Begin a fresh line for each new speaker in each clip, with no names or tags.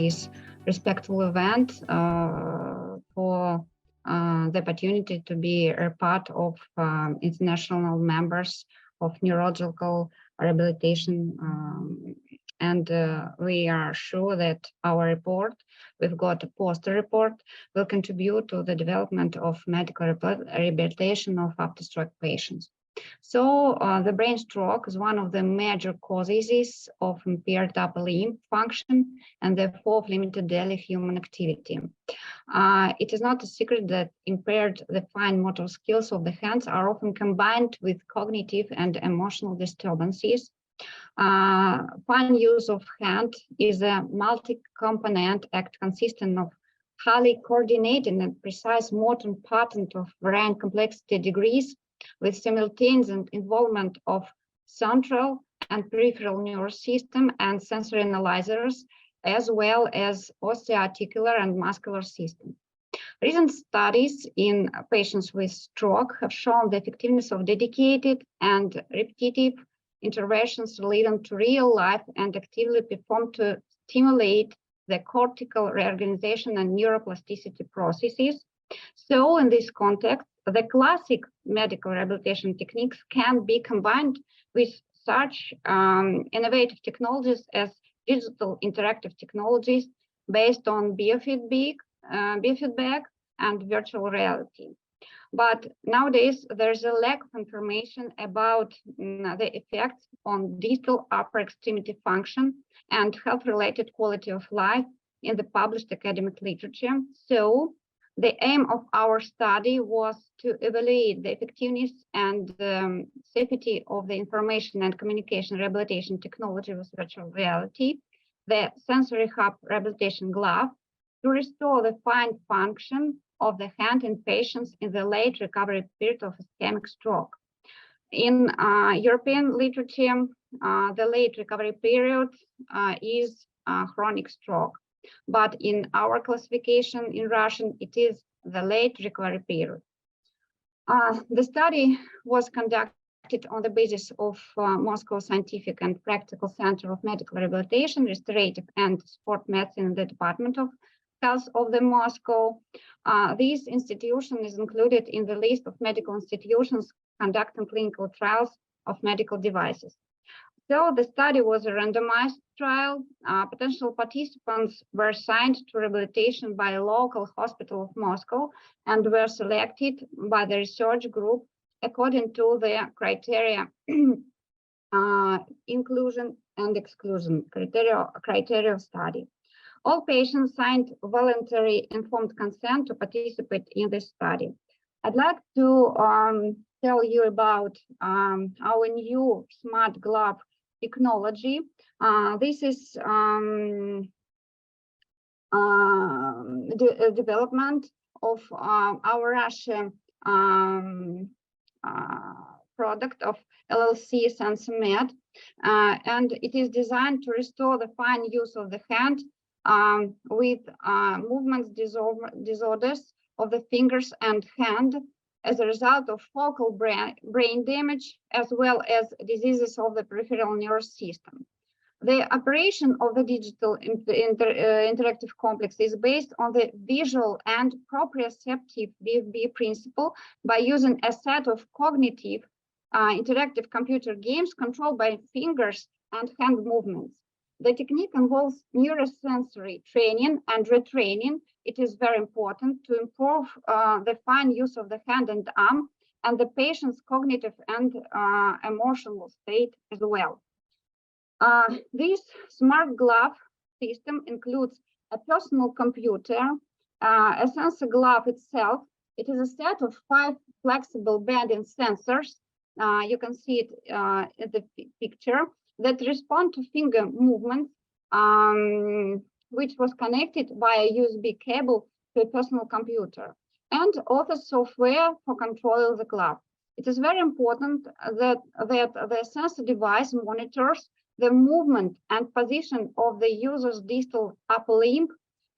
this respectful event for the opportunity to be a part of international members of neurological rehabilitation. And we are sure that our report, we've got a poster report, will contribute to the development of medical rehabilitation of after-stroke patients. So the brain stroke is one of the major causes of impaired upper limb function and therefore of limited daily human activity. It is not a secret that impaired the fine motor skills of the hands are often combined with cognitive and emotional disturbances. Fine use of hand is a multi-component act consisting of highly coordinated and precise motor pattern of varying complexity degrees with simultaneous involvement of central and peripheral nervous system and sensory analyzers, as well as osteoarticular and muscular system. Recent studies in patients with stroke have shown the effectiveness of dedicated and repetitive interventions leading to real life and actively performed to stimulate the cortical reorganization and neuroplasticity processes. So in this context, the classic medical rehabilitation techniques can be combined with such innovative technologies as digital interactive technologies based on biofeedback and virtual reality. But nowadays, there's a lack of information about the effects on distal upper extremity function and health-related quality of life in the published academic literature. So the aim of our study was to evaluate the effectiveness and safety of the information and communication rehabilitation technology with virtual reality, the sensory hub rehabilitation glove, to restore the fine function of the hand in patients in the late recovery period of ischemic stroke. In European literature, the late recovery period is chronic stroke, but in our classification in Russian, it is the late recovery period. The study was conducted on the basis of Moscow Scientific and Practical Center of Medical Rehabilitation, Restorative and Sport Medicine in the Department of Health of the Moscow. This institution is included in the list of medical institutions conducting clinical trials of medical devices. So the study was a randomized trial. Potential participants were assigned to rehabilitation by a local hospital of Moscow and were selected by the research group according to the criteria inclusion and exclusion criteria of study. All patients signed voluntary informed consent to participate in this study. I'd like to tell you about our new smart glove technology. This is the development of our Russian product of LLC SenseMed, and it is designed to restore the fine use of the hand with movement disorders of the fingers and hand as a result of focal brain damage, as well as diseases of the peripheral nervous system. The operation of the digital interactive complex is based on the visual and proprioceptive VFB principle by using a set of cognitive interactive computer games controlled by fingers and hand movements. The technique involves neurosensory training and retraining. It is very important to improve the fine use of the hand and arm and the patient's cognitive and emotional state as well. This smart glove system includes a personal computer, a sensor glove itself. It is a set of 5 flexible bending sensors. You can see it in the picture, that respond to finger movements, which was connected via USB cable to a personal computer, and author software for controlling the glove. It is very important that the sensor device monitors the movement and position of the user's distal upper limb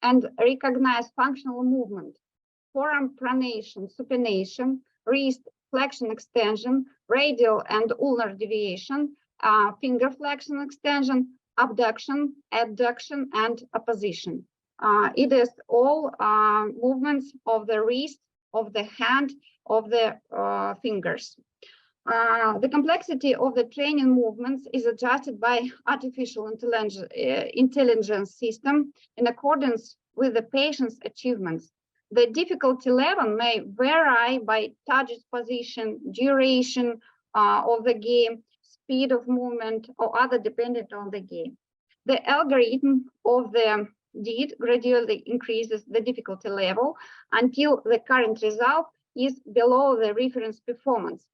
and recognize functional movement, forearm pronation, supination, wrist flexion extension, radial and ulnar deviation, finger flexion extension, abduction, adduction, and opposition. It is all movements of the wrist, of the hand, of the fingers. The complexity of the training movements is adjusted by artificial intelligence system in accordance with the patient's achievements. The difficulty level may vary by target position, duration of the game, speed of movement, or other dependent on the game. The algorithm of the DID gradually increases the difficulty level until the current result is below the reference performance.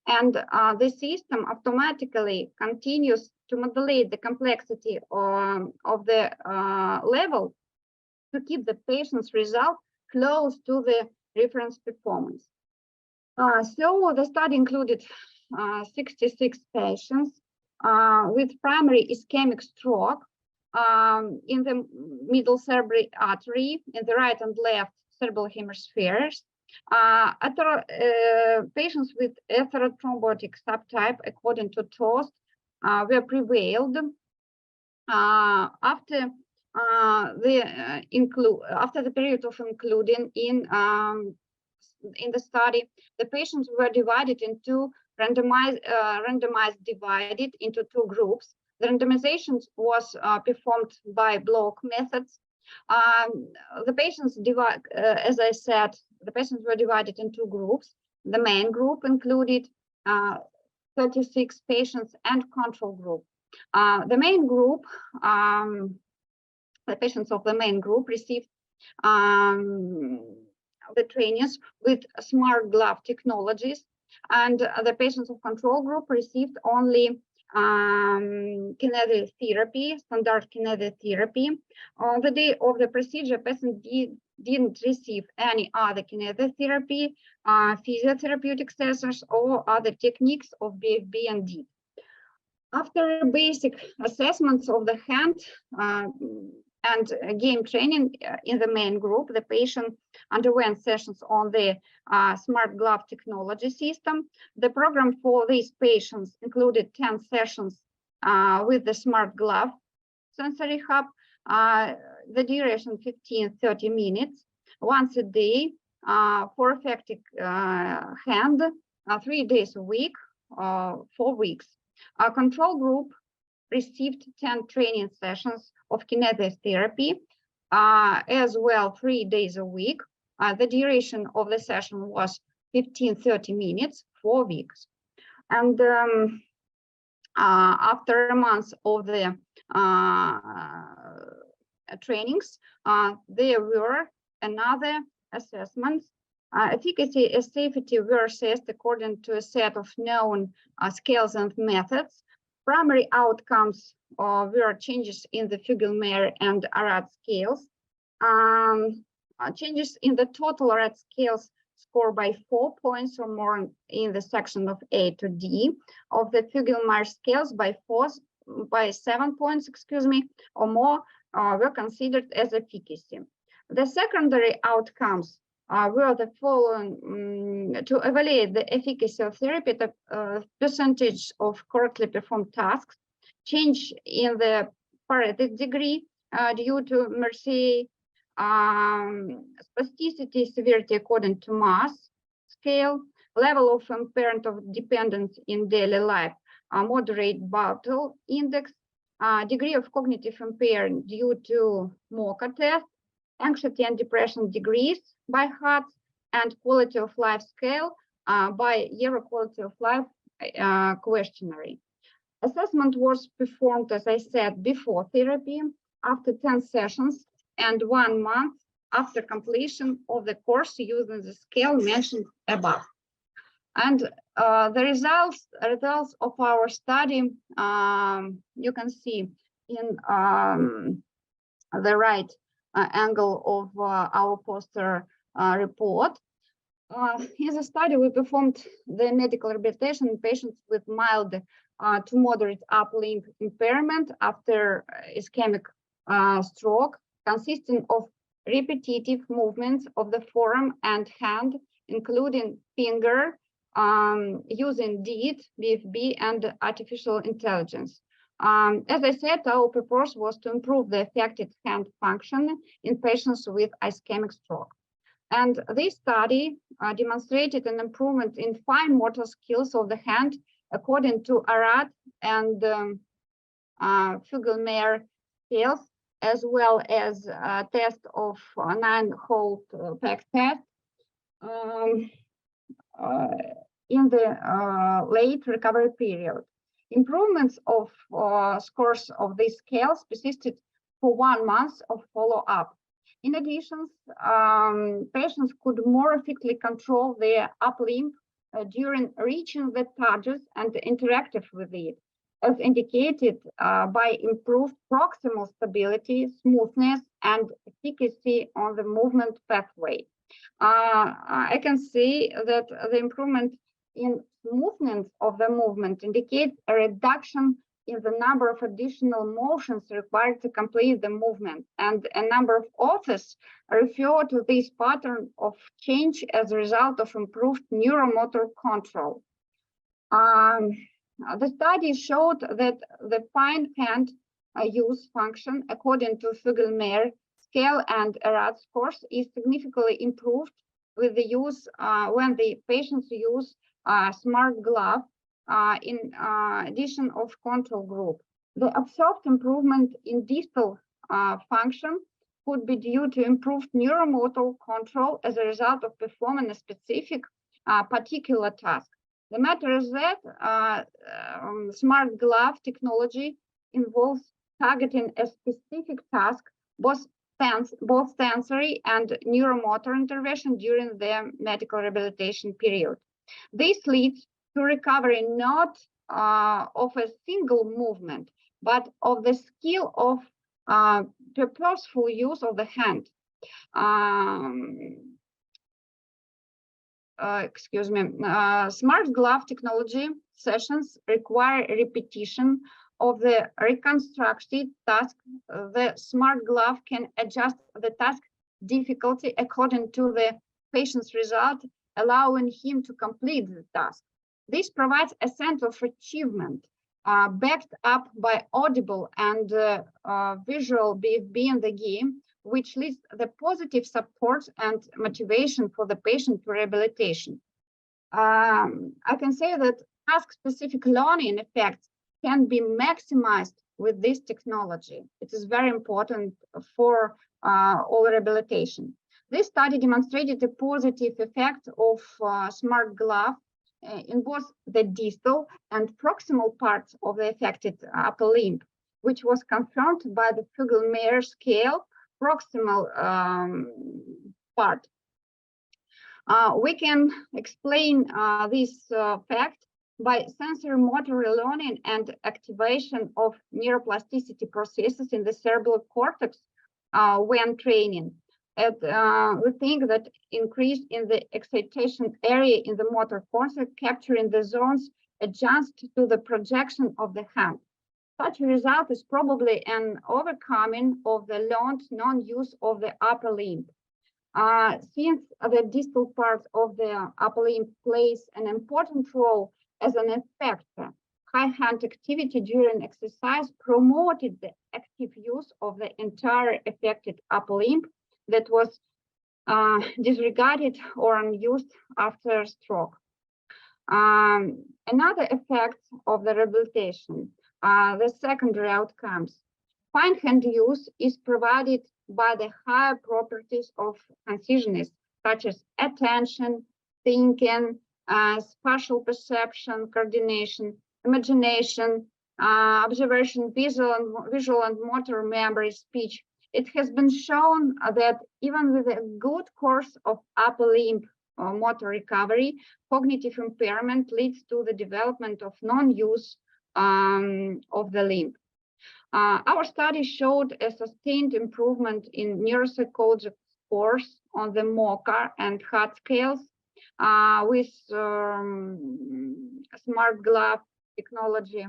And the system automatically continues to modulate the complexity of the level to keep the patient's result close to the reference performance. So the study included 66 patients with primary ischemic stroke in the middle cerebral artery, in the right and left cerebral hemispheres. Patients with atherothrombotic subtype, according to TOST, were prevailed after the period of including in the study. The patients were divided into randomized divided into two groups. The randomization was performed by block methods. The patients as I said, the patients were divided in two groups. The main group included 36 patients and control group. The main group, the patients of the main group received the trainings with smart glove technologies, and the patients of control group received only kinesiotherapy, standard kinesiotherapy. On the day of the procedure, patient didn't receive any other kinesiotherapy, physiotherapeutic sessions, or other techniques of BFB and D. After basic assessments of the hand and game training in the main group, the patient underwent sessions on the smart glove technology system. The program for these patients included 10 sessions with the smart glove sensory hub, the duration 15-30 minutes, once a day for effective hand, 3 days a week, 4 weeks. Our control group received 10 training sessions of kinesiotherapy as well, 3 days a week. The duration of the session was 15-30 minutes, 4 weeks. And after a month of the trainings, there were another assessments. Efficacy and safety were assessed according to a set of known scales and methods. Primary outcomes were changes in the Fugel-Meyer and Arad scales. Changes in the total Arad scales score by 4 points or more in the section of A to D. Of the Fugel-Meyer scales by 7 points, or more were considered as efficacy. The secondary outcomes were the following: to evaluate the efficacy of therapy, the percentage of correctly performed tasks, change in the Paretic degree due to Mercier, spasticity severity according to mass scale, level of impairment of dependence in daily life, moderate Bartle index, degree of cognitive impairment due to MOCA test, anxiety and depression degrees by HATS, and quality of life scale by Euro quality of life questionnaire. Assessment was performed, as I said, before therapy, after 10 sessions, and 1 month after completion of the course using the scale mentioned above. And the results of our study, you can see in the right angle of our poster report. In the study, we performed the medical rehabilitation in patients with mild to moderate upper limb impairment after ischemic stroke, consisting of repetitive movements of the forearm and hand, including finger, using DID, BFB, and artificial intelligence. As I said, our purpose was to improve the affected hand function in patients with ischemic stroke. And this study demonstrated an improvement in fine motor skills of the hand according to Arad and Fugel-Meyer scales, as well as a test of 9-hole peg test in the late recovery period. Improvements of scores of these scales persisted for 1 month of follow-up. In addition, patients could more effectively control their upper limb during reaching the target and interactive with it, as indicated by improved proximal stability, smoothness, and efficacy on the movement pathway. I can see that the improvement in smoothness of the movement indicates a reduction in the number of additional motions required to complete the movement, and a number of authors refer to this pattern of change as a result of improved neuromotor control. The study showed that the fine hand use function, according to Fugel-Meyer scale and Arad scores, is significantly improved with the use when the patients use smart glove in addition of control group. The observed improvement in distal function could be due to improved neuromotor control as a result of performing a specific particular task. The matter is that smart glove technology involves targeting a specific task, both sensory and neuromotor intervention during the medical rehabilitation period. This leads to recovery not of a single movement, but of the skill of purposeful use of the hand. Smart glove technology sessions require repetition of the reconstructed task. The smart glove can adjust the task difficulty according to the patient's result, allowing him to complete the task. This provides a sense of achievement backed up by audible and visual BFB in the game, which leads the positive support and motivation for the patient to rehabilitation. I can say that task-specific learning effects can be maximized with this technology. It is very important for all rehabilitation. This study demonstrated a positive effect of smart glove in both the distal and proximal parts of the affected upper limb, which was confirmed by the Fugel-Meyer scale proximal part. We can explain this fact by sensory motor relearning and activation of neuroplasticity processes in the cerebral cortex when training. We think that increase in the excitation area in the motor cortex, capturing the zones adjust to the projection of the hand. Such a result is probably an overcoming of the learned non-use of the upper limb. Since the distal part of the upper limb plays an important role as an effector, high hand activity during exercise promoted the active use of the entire affected upper limb that was disregarded or unused after stroke. Another effect of the rehabilitation, the secondary outcomes. Fine hand use is provided by the higher properties of consciousness, such as attention, thinking, spatial perception, coordination, imagination, observation, visual and motor memory, speech. It has been shown that even with a good course of upper limb motor recovery, cognitive impairment leads to the development of non-use of the limb. Our study showed a sustained improvement in neuropsychological scores on the MOCA and HAT scales with smart glove technology.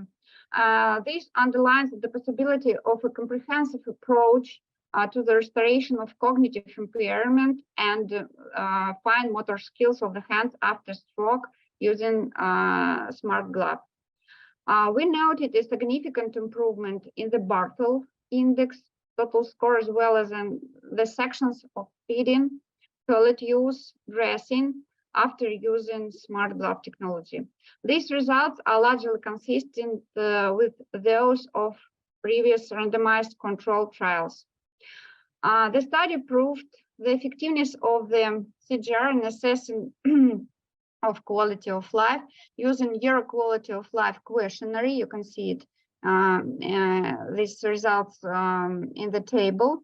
This underlines the possibility of a comprehensive approach to the restoration of cognitive impairment and fine motor skills of the hands after stroke using smart glove. We noted a significant improvement in the Bartle index total score, as well as in the sections of feeding, toilet use, dressing, after using smart glove technology. These results are largely consistent with those of previous randomized controlled trials. The study proved the effectiveness of the CGR in assessing of quality of life using Euro quality of life questionnaire. You can see it, these results in the table.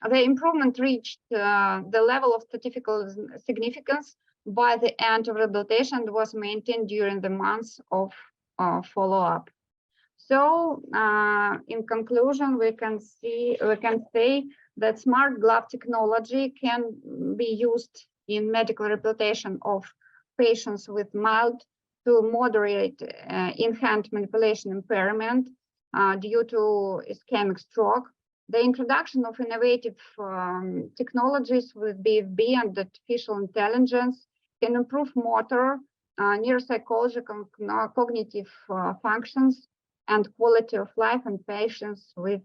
The improvement reached the level of statistical significance by the end of rehabilitation and was maintained during the months of follow-up. So, in conclusion, we can say that smart glove technology can be used in medical rehabilitation of patients with mild to moderate in-hand manipulation impairment due to ischemic stroke. The introduction of innovative technologies with BFB and artificial intelligence can improve motor, neuropsychological, cognitive functions, and quality of life in patients with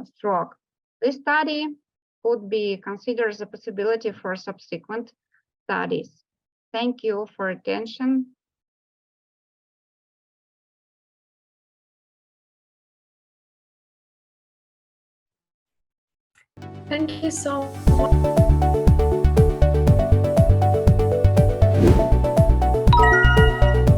stroke. This study could be considered as a possibility for subsequent studies. Thank you for attention.
Thank you so much.